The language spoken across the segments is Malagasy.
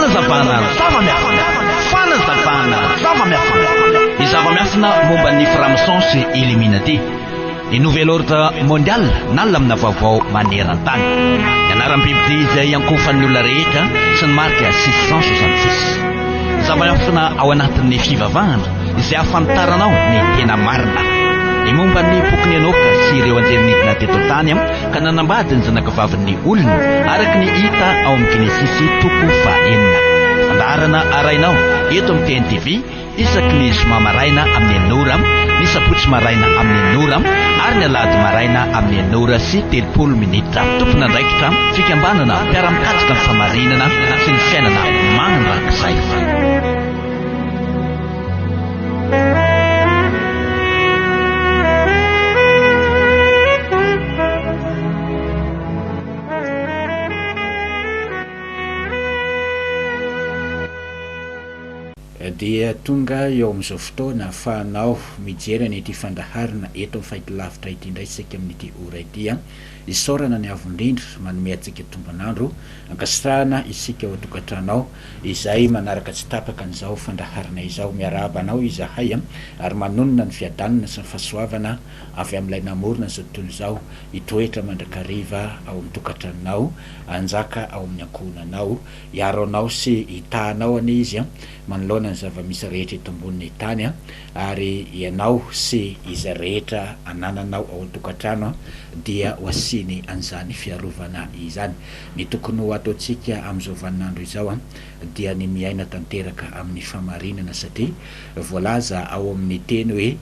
Fanazavana ny zava-miafina momba ny franc-maçon sy illuminati, ny nouvel ordre mondial na lamina vaovao maneran-tany, ny anaram-biby izay ankofan'ny olona rehetra sy ny marika 666. Zava-miafina ao anatin'ny fivavahana izay ahafantaranao ny tena marina, ny momba ny boky Enoka sy ireo anjelinidina teto tany ka nanambady ny zanakavavin'ny olona araka ny hita ao amin'ny Genesisy 4:4. Andarana arainao eto amin'ny TNTV isaky ny zoma maraina amin'ny 9h, ny sabotsy maraina amin'ny 9h ary ny alahady maraina amin'ny 9h30. Tompona andraikitra fikambanana mpiara-mikatsika ny famarinana sy ny fiainana mananrakizay. Dia tonga eo amin'izao fotoana ahafahanao mijery an'ity fandaharana eto amin'ny fahitalavitra ity indray isika amin'ity ora ity isaorana ny avondrindra manome antsika tombanandro ankasirahana isika ao tokantranao izay manaraka tsy tapaka an'izao fandaharana izao, miarabanao izahay ary manonona ny fiadanana sy ny fahasoavana avy amin'ilay namorona izao tontolo izao hitoetra mandrakariva ao amin'ny tokantranonao, anjaka ao amin'ny ankohonanao, hiaro anao sy hitahanao ane izy manoloana ny zava-misy rehetra eto ambonin'ny tany ary ianao sy izy rehetra anananao ao an-tokantrano dia hoasiny an'izany fiarovana izany. Ny tokony ho ataontsika amin'izao vaninandro izao dia ny miaina tanteraka amin'ny famarinana satria voalaza ao amin'ny teny hoe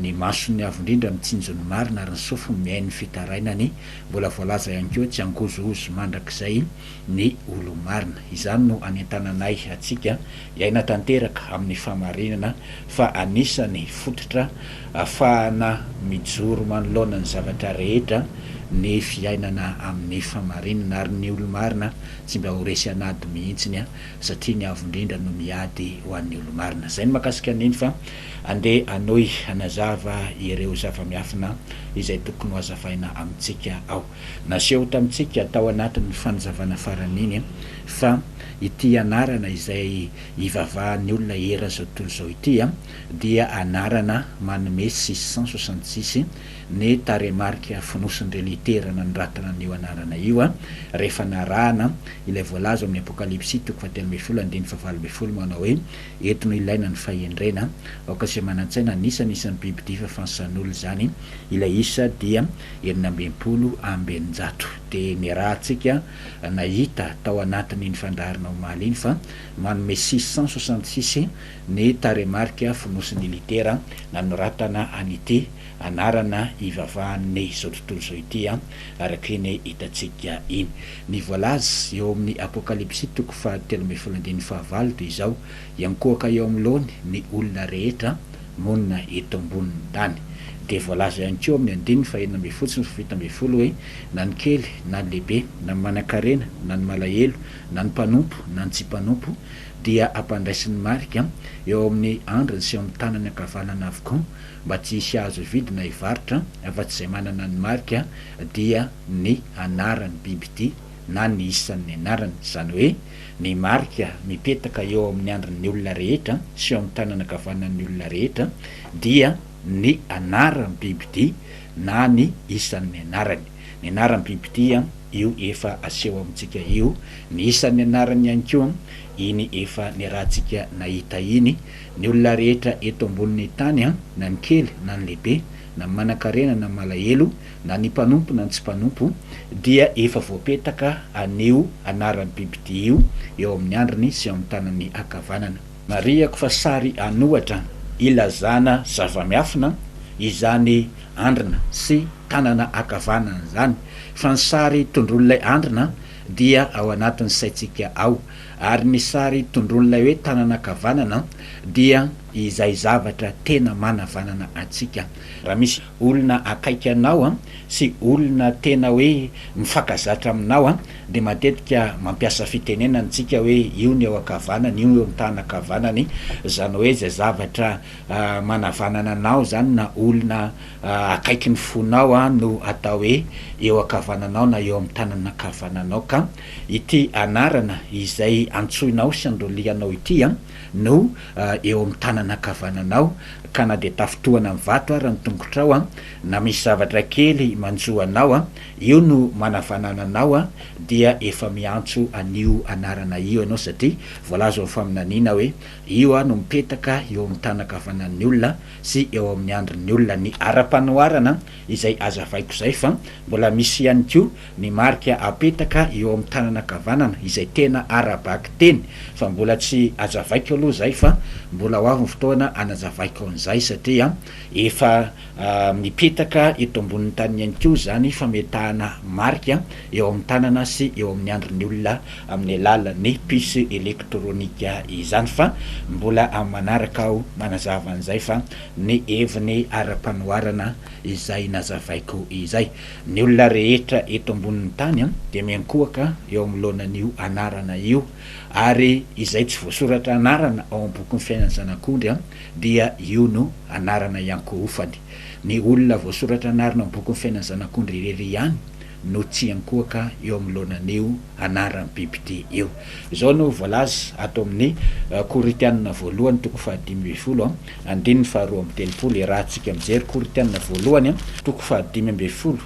ny mason'ny avondrindra mitsinjon'ny marina ary ny sofiny miain'ny fitarainany, mbola voalaza ihany koa tsy angozohozo mandrakizay ny olo marina. Izany no anentananay atsika iaina tanteraka amin'ny famarinana fa anisany fototra ahafahana mijoro manoloana ny zavatra rehetra ny fiainana amin'ny famarinana ary ny olo marina tsy mba ho resy anady mihitsiny satria ny avondrindra no miady ho an'ny olo marina. Zay ny makasika an'iny fa andeha anoy anazava ireo zava-miafina izay tokony ho azavaina amintsika ao. Naseho tamintsika tao anatin'ny fanazavana faran'iny fa ity anarana izay ivavahan'ny olona era zao tontolo zao ity dia anarana manome 666 ny taremarika fonosiny reliterana ny ratana n'io anarana io rehefa narahana ilay voalaza amin'ny apokalipsy 3:17 manao hoe eto no ilaina ny fahendrena aokasy manantsaina nisan'isan'ny biby difa fansan'olo zany, ilay isa dia 960. De ny raha tsika nahita tao anatin'iny fandaharana omaly iny fa manome 666 ny taremarika fonosiny litera nanoratana an'ity anarana ivavahan'ny zao tontolo zao ity araka ny hitatsika iny. Ny voalaza eo amin'ny apokalipsy 3:17 dia izao iankohaka eo amin'lohany ny olona rehetra monina eto ambonin'ny tany. De voalaza ihany koa amin'ny 9:7 hoe na ny kely na ny lehibe na ny manan-karena na ny malahelo na ny mpanompo na ny tsy mpanompo dia ampandraisin'ny marika eo amin'ny andriny sy eo amin'ny tanany ankavanana avokoa mba tsy hisy azo vidina hivarotra afa-tsy izay manana ny marika dia ny anaran'ny bibity na ny isan'ny anarany. Zany hoe ny marika mipetaka eo amin'ny andrin'ny olona rehetra sy eo amin'ny tanany ankavanan'ny olona rehetra dia ny anaran'ny bibity na ny isan'ny anarany. Ny anaran'ny bibity io efa aseho amintsika io, ny isan'ny anarany ihany koa iny efa ny rahantsika nahita iny. Ny olona rehetra eto ambonin'ny tany na ny kely na ny lehibe na ny manan-karena na malahelo na ny mpanompo na ny tsy mpanompo dia efa voapetaka anio anaran'ny bibity io eo amin'ny andriny sy eo amin'ny tanany ankavanana. Mariako fa sary anohatra ilazana zava-miafina izany andrina sy tanana ankavanana zany, fa ny sary tondron'ilay andrina dia ao anatin'ny saitsika ao ary ny sary tondron'ilay hoe tanana ankavanana dia izay zavatra tena manavanana atsika. Raha misy olona akaiky anao sy olona tena hoe mifakazatra aminao de matetika mampiasa fitenenana tsika hoe io ny eo ankavanany, io eo tany ankavanany, zany hoe zay zavatra manavanana anao zany na olona akaiky ny fonao no atao hoe eo ankavananao na eo amin'ny tanana ankavananao. Ka ity anarana izay antsoinao sy androlianao ity no eo amin'ny tanana kavananao ka na de tafitohana amin'ny vato raha ny tongotrao na misy zavatra kely manjoanao io no manavanananao dia efa miantso anio anarana io ianao satria voalaza faminanina hoe io no mipetaka eo amin'ny tanakavanan'ny olona sy eo amin'ny andron'ny olona ny ara-panoarana izay azavaiko zay fa mbola misy ihany ko ny marika apetaka eo amin'ny tanana kavanana izay tena arabaky teny fa mbola tsy azavaiko aloha zay fa mbola ho avy ny fotoana anazavaiko an'izay satria efa mipetaka eto ambonin'ny tany ihany ko zany fametahana marika eo amin'ny tanana sy eo amin'ny andron'ny olona amin'ny alalan'ny puce elektronika izany fa mbola amin'ny manaraka aho manazava an'izay fa ny heviny ara-panoarana izay nazavaiko izay ny olona rehetra eto ambonin'ny tany de miankohaka eo amin'ny lohanan'io anarana io ary izay tsy voasoratra anarana ao amin'ny bokin'ny fiainana zanak'ondry dia io no anarana iankohofany ny olona voasoratra anarana amin'ny bokin'ny fiainana zanak'ondry irery ihany no tsy ankohaka eo amin'ny lohanan'io anaran'ny bibity io zao no voalaza ato amin'ny Koritianina voalohany toko fahadimy folo andininy faharoa amby telopolo raha tsika mijery Koritianina voalohany toko fahadimy amby folo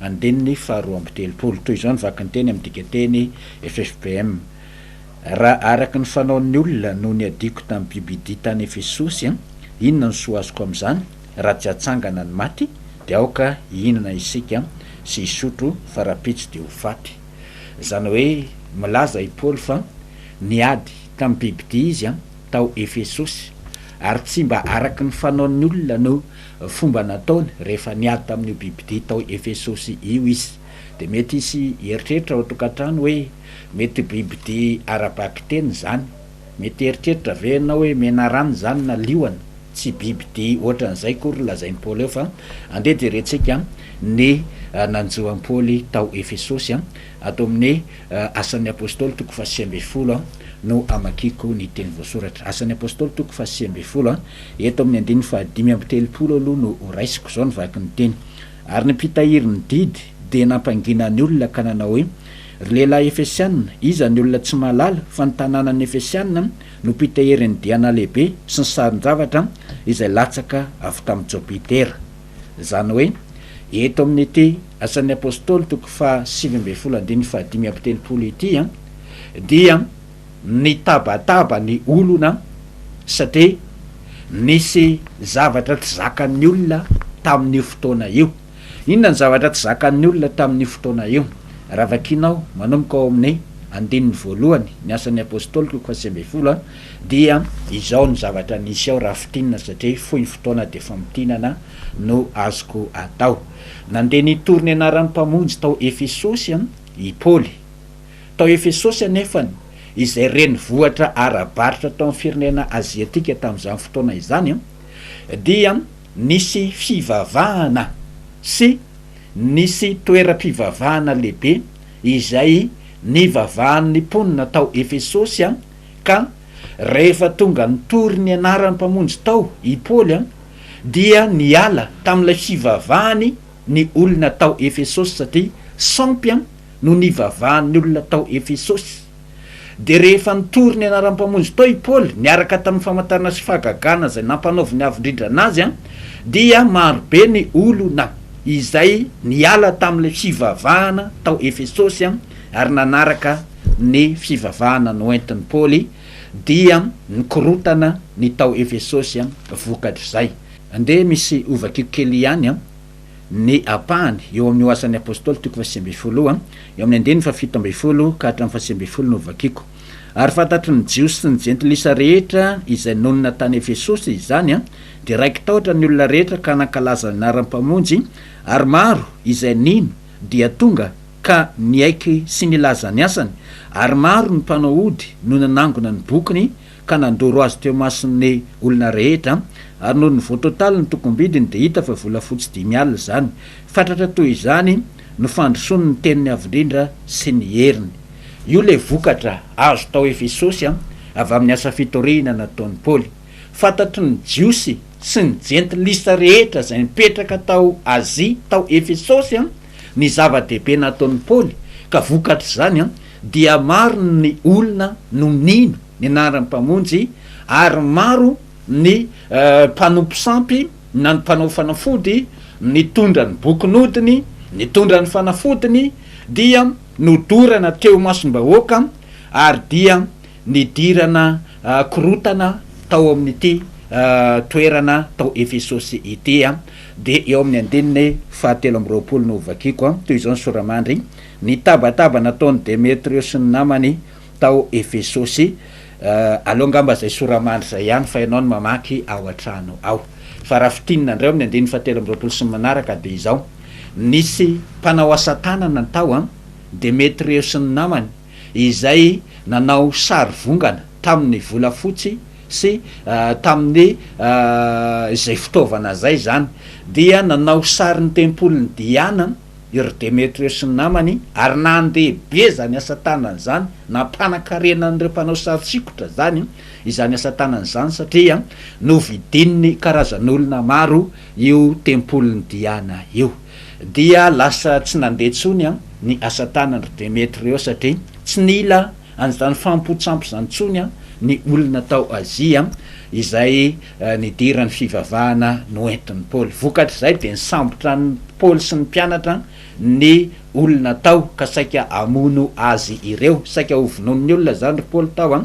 andininy faharoa amby telopolo toy izao ny vakiny teny amin'ny dikateny FFPM raha araky ny fanaon'ny olona no ny adiko tamin'ny bibidi tany Efesosy inona no soazoko amin'izany raha tsy hatsangana ny maty de aoka inona isika sy isotro farapitsy de ho faty zany hoe milaza i Paoly fa niady tamin'ny bibidi izy tao Efesosy ary tsy mba araky ny fanaon'ny olona no fomba nataony rehefa niady tamin'io bibidi tao Efesosy io izy de mety isy eritreritra ao tokantrano hoe mety bibidi arabaky teny zany mety eritreritra venao hoe menarano zany na lioana tsy bibidi ohatran'izay kory lazain'ny Paoly eo fa andeha de retsika ny nanjoan'ny Paoly tao Efesosy ato amin'ny asan'ny apôstôly toko fahasy folo no amakiko ny teny voasoratra asan'ny apôstôly toko fahasy folo eto amin'ny andiny fahadimy amby telopolo aloha no horaisiko zao ny vaky ny teny ary ny mpitahiry ny didy de nampangina ny olona ka nanao hoe ry lehilahy Efesianina iza ny olona tsy mahalala fa ny tanànan'ny Efesianina no mpitahiry ny diana lehibe sy ny sarin-javatra izay latsaka avy tamin'ny Jopitera zany hoe eto amin'ny ity asan'ny apôstôly toko fahasivy amby folo andiny fahadimy amby telopolo ity dia ny tabataba ny olona satria nisy zavatra tsy zakan'ny olona tamin'io fotoana io inona ny zavatra tsy zakan'ny olona tamin'io fotoana io raha vakinao manomboka ao amin'ny andininy voalohany ny asan'ny apôstôly toko fahasy folo dia izao ny zavatra nisy ao raha fitinana satria foy fotoana de fa mitinana no azoko atao nandeha nitory ny anaran'ny mpamonjy tao Efesosy i Paoly tao Efesosy anefany izay reny vohatra arabaritra tao amin'ny firenena aziatika tamin'izany fotoana izany dia nisy fivavahana sy nisy toeram-pivavahana lehibe izay nivavahan'ny mponina tao Efesosy ka rehefa tonga nitory ny anaran'ny mpamonjy tao i Paoly dia niala tamin'ilay fivavahany ny olona tao Efesosy satria sampy no nivavahan'ny olona tao Efesosy de rehefa nitory ny anaran'ny mpamonjy tao i Paoly niaraka tamin'ny famantarana sy fahagagana zay nampanaovy ny avindrindra anazy dia marobe ny olona izay niala tamin'ilay fivavahana tao Efesosy ary nanaraka ny fivavahana noentin'ny Paoly dia nikorotana ny tao Efesosy vokatr' zay andeha misy ovakiko kely ihany ny apahany eo amin'ny asan'ny apôstôly toko fahasy folo eo amin'ny andiny fafito amby folo ka hatramin'ny fahasy folo no ovakiko ary fantatry ny jiosy sy ny jentilisa rehetra izay nonina tany Efesosy izany de raiky tahotra ny olona rehetra ka nankalaza ny anaram-pamonjy ary maro izay nino dia tonga ka niaiky sy nilaza ny asany ary maro ny mpanao ody no nanangona ny bokiny ka nandoro azy teo mason'ny olona rehetra ary noho ny voatotaly ny tokombidiny de hita fa volafotsy 10,000 zany fatratra toy izany no fandrosony ny teniny avindrindra sy ny heriny io le vokatra azo tao Efesosy avy amin'ny asa fitorina nataon'ny Paoly fantatry ny jiosy sy ny jentilisa rehetra zay nipetraka tao Azia tao Efesosy ny zava-dehibe nataon'ny Paoly ka vokatra zany dia maro ny olona no nino ny anaran'ny mpamonjy ary maro ny mpanompo sampy na ny mpanao fanafody nitondra ny bokinodiny nitondra ny fanafodiny dia nodorana teo masombahoaka ary dia nidirana korotana tao amin'ity toerana tao Efesosy ity de eo amin'ny andininy 7 no vakiko toy izao ny soramandry ny tabataba nataony Demetrios ny namany tao Efesosy alongamba zay soramandry zay ihany fa ianao ny mamaky ao atrano ao fa raha fitinina andreo amin'ny andininy 7 sy manaraka de izao nisy mpanao asa tanana tao Demetrios ny namany izay nanao sary vongana tamin'ny volafotsy sy tamin'ny izay fitaovana zay zany dia nanao sary ny tempolin'ny Diana iry Demetrios ny namany ary nandehibe zany asa tanana zany nampanakarena n'ireo mpanao sary sikotra zany izany asa tanana zany satria novidininy karazan'olona maro io tempolin'ny Diana io dia lasa tsy nandeha tsony ny asa tanan'ny Demetrios satria tsy nila an'izany fampotsampy zany tsony ny olona tao Azia izay nidirany fivavahana noentin'ny Paoly vokatr' zay de nisambotra ny Paoly sy ny mpianatra ny olona tao ka saika amono azy ireo saika hovononin'ny olona zany ry Paoly tao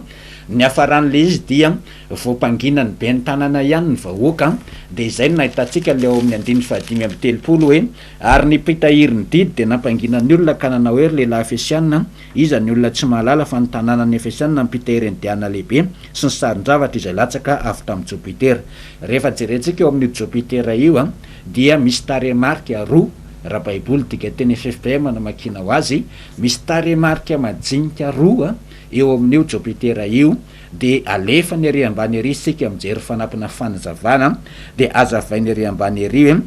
ny afaran'le izy dia voampanginany be ny tanana ihany ny vahoaka de izay no nahitantsika le ao amin'ny andiny 530 hoe ary nipitahiry ny didy de nampanginany olona ka nanao hoe lehilahy Efesianina iza ny olona tsy mahalala fa ny tanànany Efesianina nipitahiry ny diana lehibe sy ny sarin-javatra izay latsaka avy tamin'ny Jupiter rehefa jerentsika eo amin'ny Jupiter io dia misy taremarika roa raha baiboly dika teny FFPM namakina ho azy misy taremarika majinika roa eo amin'io Jupiter io de alefa ny ery ambany ery sika mijery fanampina fanazavana de azavainy ery ambany ery hoe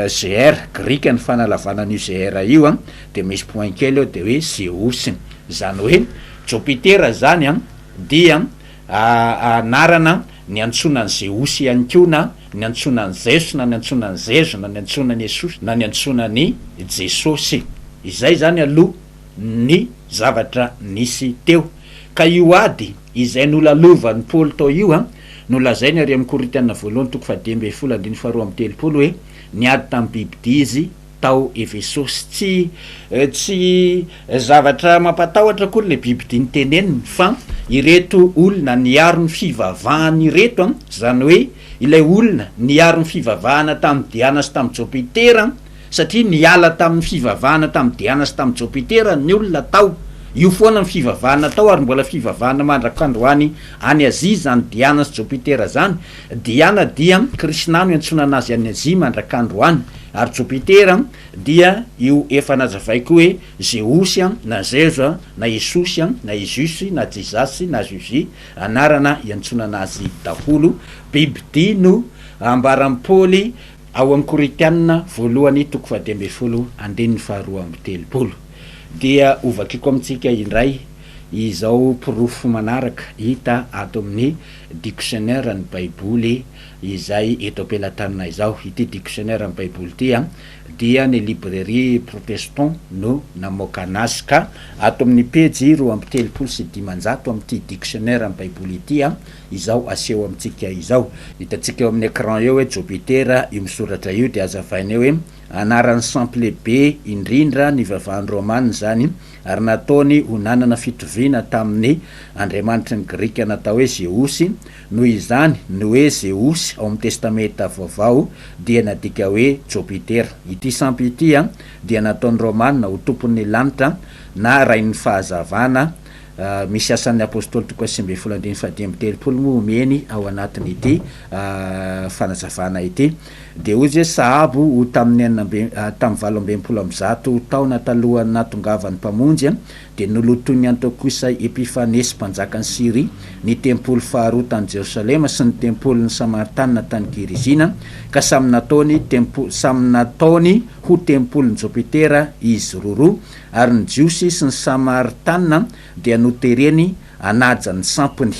GR grika ny fanalavanan'io GR io de misy point kely eo de hoe Zeus zany hoe Jupiter zany dia anarana ny antsonany Zeus ihany koa na ny antsonany Zeus na ny antsonany Zezo na ny antsonany Jesosy na ny antsonany Jesosy izay zany aloha ny zavatra nisy teo ka io ady izay nolalovan'ny Paoly tao io nolazainy ary amin'ny Korintiana voalohany 2:12 hoe niady tamin'ny bibidia izy tao Efesosy tsy zavatra mampatahotra koa le bibidia niteneniny fa ireto olona niaro ny fivavahany ireto zany hoe ilay olona niaro ny fivavahana tamin'ny Diana sy tamin'ny Jupiter satria niala tamin'ny fivavahana tamin'ny Diana sy tamin'ny Jupiter ny olona tao io foana ny fivavahana tao ary mbola fivavahana mandrakandroany any Azia zany Diana sy Jupiter zany Diana dia kristina no iantsonana azy any Azia mandrakandroany ary Jupiter dia io efa nazavaiko hoe Zeus na Zezo na Jesosy na Jesosy na Jesasy na Jésus anarana iantsonana azy daholo bibidia no ambaran'ny Paoly ao amin'ny Korintiana voalohany 2:12 dia ovakiko amintsika indray izao pirofo manaraka hita ato amin'ny dictionnaire ny baiboly izay eto am-pelatanana izao ity dictionnaire ny baiboly ity dia ny librairie protestant no namoaka anazy ka ato amin'ny pejy 2:300 amin'ity dictionnaire ny baiboly ity izao aseho amintsika izao hitantsika eo amin'ny écran eo hoe Jupiter io misoratra io de azavaina eo hoe anaran'ny sample be indrindra ny vavahan'ny Romana zany ary nataony ho nanana fitoviana tamin'ny andriamanitry ny Grika natao hoe Zeus noho izany no hoe Zeus ao amin'ny testamenta vaovao dia nadika hoe Jupiter ity sampy ity dia nataon'ny Romana ho tompon'ny lanitra na rain'ny fahazavana misy asan'ny apôstôly 2:13 moa omeny ao anatiny ity fanazavana ity de ozy hoe Sahabo ho tamin'ny 20 taona talohan'ny natongavan'ny mpamonjy de nolotony Antiokosa Epifanesy mpanjakan'ny Syria ny tempoly faharoa tany Jerosalema sy ny tempoly ny Samaritana tany Gerizina ka samy nataony ho tempoly ny Jupiter izy roroa ary ny Jiosy sy ny Samaritana dia notereny anajany sampony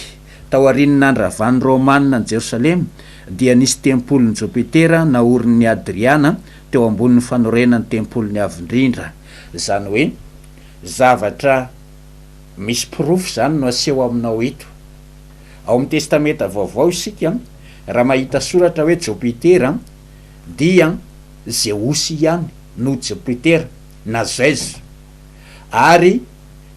tao aorinin'andravan'ny Romana ny Jerosalema dia nisy tempoly ny Jupiter naorin'ny Adriana teo ambonin'ny fanorenan'ny tempoly ny avindrindra zany hoe zavatra misy pirofo zany no aseho aminao eto ao amin'ny testamenta vaovao isika raha mahita soratra hoe jopitera dia zeosy ihany no jopitera na zez ary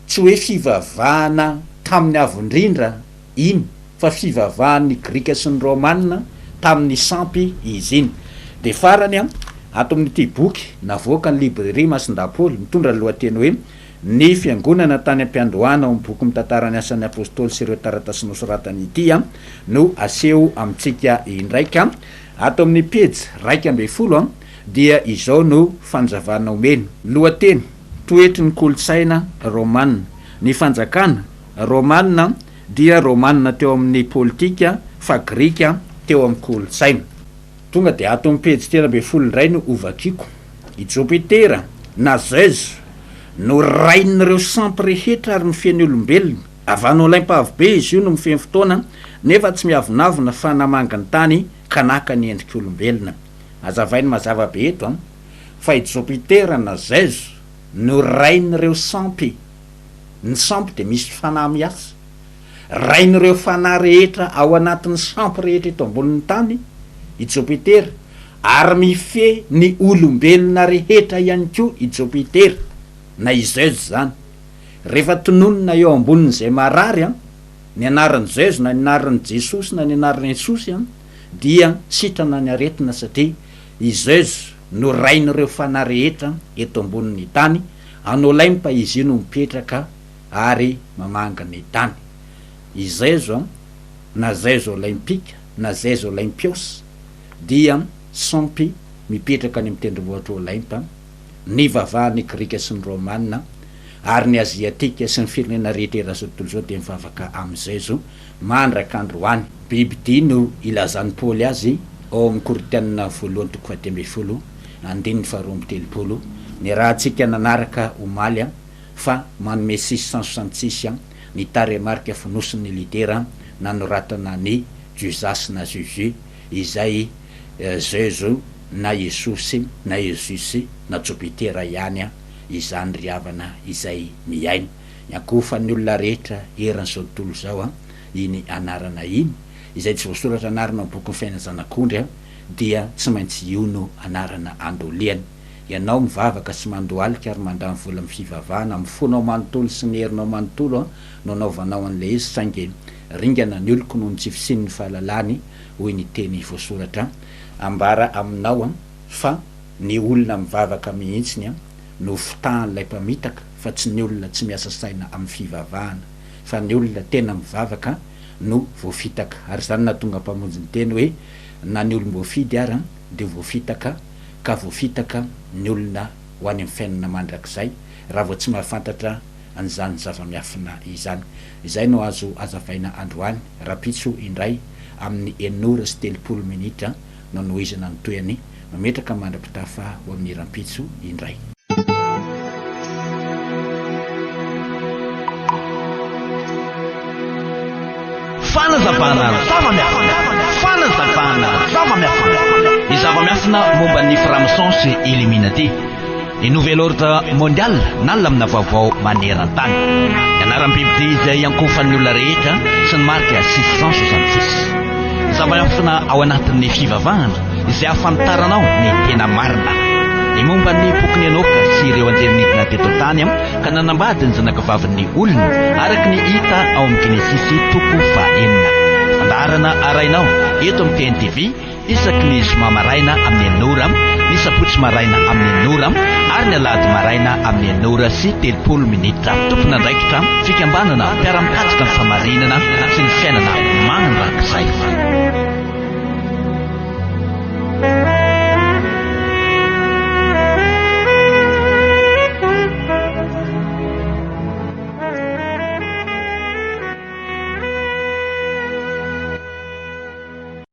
tsy hoe fivavahana tamin'ny avondrindra iny fa fivavahan'ny grika sy ny romanina tamin'ny sampy izy iny de farany ato amin'ity boky navoaka ny librairie Masindapoly mitondra lohateny hoe ny fiangonana tany am-piandohana ao amin'ny boky mitantara ny asan'ny apôstôly sy ireo taratasy nosoratany ity no aseho amintsika indraika ato amin'ny pejy 1:10 dia izao no fanjavana omeny lohateny toetry ny kolotsaina romanina ny fanjakana romanina dia romanina teo amin'ny politika fa grika teo amin'ny kolotsaina tonga de ato amin'ny pejy 13 indray no ovakiko i jopitera na zez no rain'ireo sampy rehetra ary mifeny olombelona avanao laim-pavobe izy io no mifeny fotoana nefa tsy miavonavona fa namanga ny tany ka naka ny endrika olombelona azavainy mazava be eto fa i jopitera na zez no rain'ireo sampy ny sampy de misy fanahy miasa rain'ireo fanahy rehetra ao anatin'ny sampy rehetra eto ambonin'ny tany i jopitera ary mife ny olombelona rehetra ihany ko i jopitera na i zez zany rehefa tononona eo ambonin'izay marary ny anaran'ny zez na ny anaran'ny jesosy na ny anaran'ny jesosy dia sitrana ny aretina satria i zez no rain'ireo fanahy rehetra eto ambonin'ny tany anolampa izy io no mipetraka ary mamanga ny tany i zezo na zezo olympique na zezo olympios dia sampy mipetraka any mitendrombohitra olympa ny vavahany grika sy ny romanina ary ny aziatika sy ny firenena rehetra erazao tontolo zao de mivavaka am'zezo mandrak'androany bibidy no ilazan'ny paoly azy ao amin'ny koritianina 1:10 andininy 2:30 ny raha tsika nanaraka omaly fa manome 666 ny taremarika fonosin'ny litera nanoratana ny jusas na juju izay zezo na jesosy na jesosy na jopitera ihany izany riavana izay miaina nyakofan'ny olona rehetra eran'izao tontolo zao iny anarana iny izay tsy voasoratra anarana boky ny fiaina zanak'ondry dia tsy maintsy io no anarana andoliany ianao mivavaka sy mandoalika ary mandamy vola amin'ny fivavahana amin'ny fonao manontolo sy ny herinao manontolo no anaovanao an'le izy saingy ringana ny oloko noho ny tsy fisin'ny fahalalany hoy ny teny voasoratra ambara aminao fa ny olona mivavaka mihitsiny no fitahan'ilay mpamitaka fa tsy ny olona tsy miasa saina amin'ny fivavahana fa ny olona tena mivavaka no voafitaka ary zany na tonga mpamonjy ny teny hoe na ny olom-boafidy ary de voafitaka ka voafitaka ny olona ho any amin'ny fiainana mandrakizay raha vao tsy mahafantatra an'izany zava-miafina izany izay no azo azavaina androany rapitso indray amin'ny 9:30 no noizana ny toyany mametraka mandra-pitafa ho amin'ny rampitso indray fanazavana zava-miafina ny zava-miafina momba ny franc-maçon sy illuminati ny nouvel ordre mondial nalamina vaovao maneran-tany ny anaram-biby izay ankofan'ny olona rehetra sy ny marika 666 zava-miafina ao anatin'ny fivavahana izay ahafantaranao ny tena marina ny momba ny boky ny enoka sy ireo anjelinidina teto tany ka nanambady ny zanakavavin'ny olona araky ny hita ao amin'ny genesisy 4 fandaharana arainao eto amin'ny TNTV isaky ny zoma maraina amin'ny 9 ny sabotsy maraina amin'ny 9 ary ny alady maraina amin'ny 9:30 minitra tompona andraikitra fikambanana mpiara-mikatsika ny famarinana sy ny fiainana mandrakizay